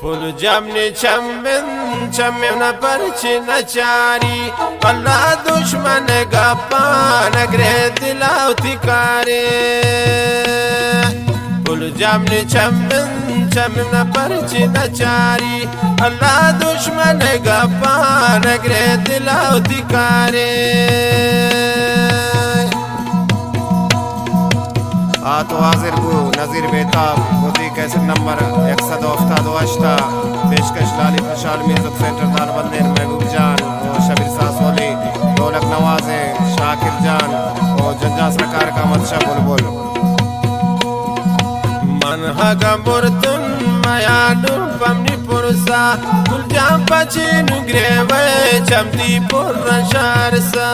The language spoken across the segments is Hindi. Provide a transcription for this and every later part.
Pul jamni chammin chammim na parchi na chari Allah dushman gappa nagre dilaw tikare Pul jamni chammin chammim na parchi na chari Allah dushman gappa nagre dilaw tikare आतो हाजिर को नज़ीर बेताब मोदी कैसेट नंबर 178 पेशकश लाली खुशहाल म्यूजिक सेंटर दारबंदीन महबूब जान और शबीर सासोली ढोलक नवाजे शाकिर जान और जंजा सरकार का मदशा बुलबुल मन हगा मुर्तुन मायानु पमनी पुरसा गुलजाम पची नुग्रेवे चमती पुर्रा शारसा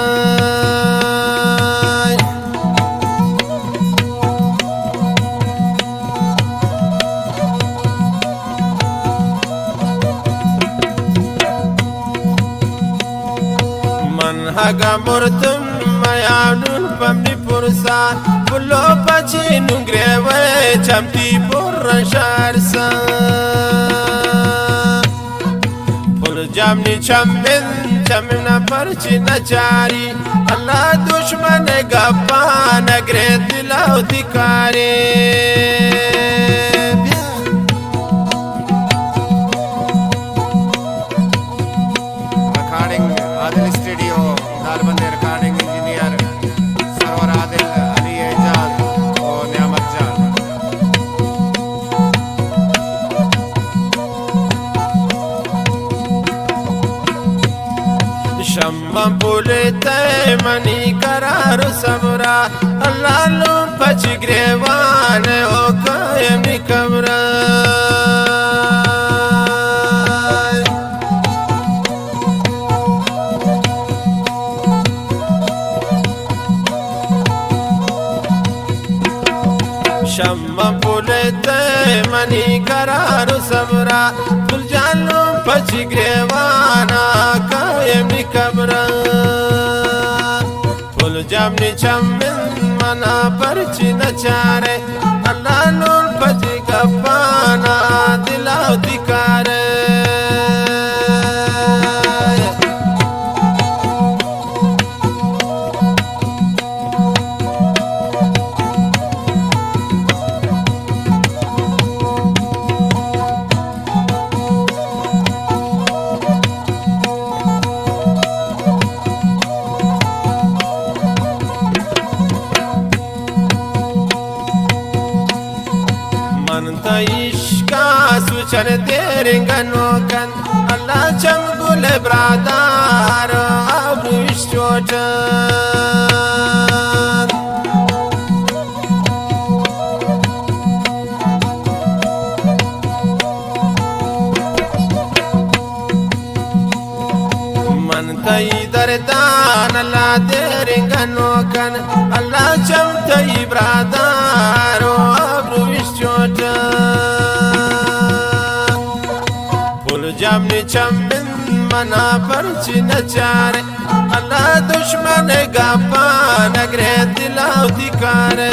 Haga murtum mayanun pamni pursa Pullo pachi nungrewe chamti purra sharsa Pul jamni chammin chammim na parchi na chari Allah dushman gappa nagre dilaw tikare recording Adil Studio दारबंदी रिकॉर्डिंग इंजीनियर सरवर आदिल अली एजाज और नियामत जान शम्मा पुलते मनी करार सबरा अल्लाह लो पचिग्रेवान ओ कायमी कमरा शम्मा पुलते मनी करार सबरा फुल जानो पचिग्रेवाना कायमी कमरा फुल जामनी चम्मिन मना परची नचारे अल्लाह नून पची गप्पाना दिलाव दिकारे इश्का सुचर तेरेंगनो कन अल्लाह चमगुल ब्रादार अबू इश्चोट मन तई दरदान अल्लाह तेरेंगनो कन अल्लाह चमतई ब्रादार अबू इश्चोट jamni chammin mana parchi nachare Allah dushman gappa nagre dilaw tikare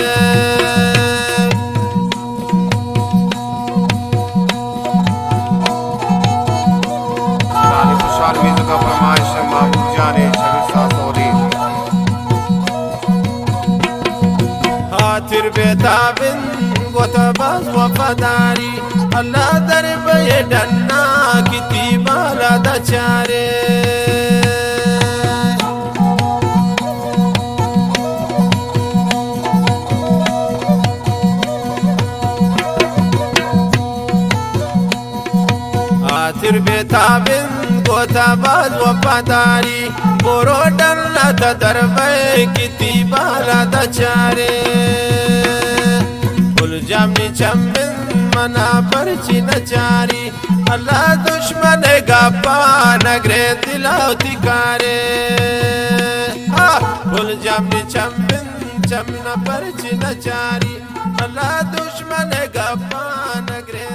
लाली खुशहाल म्यूजिक का फरमाइश है महबूब जान शबीर सासोली हाथिर बेताबिन गोतबाज वफादारी Allah darbe danna kiti bala da chare Atir betabin gotabad wapadari Boro danna da darbe kiti bala da chare Pul jamni chammin मना परची नचारी अल्लाह दुश्मन गप्पा नगरे दिलाव तिकारे भूल जामनी चम्बिन चमना परची नचारी अल्लाह दुश्मन गप्पा नगरे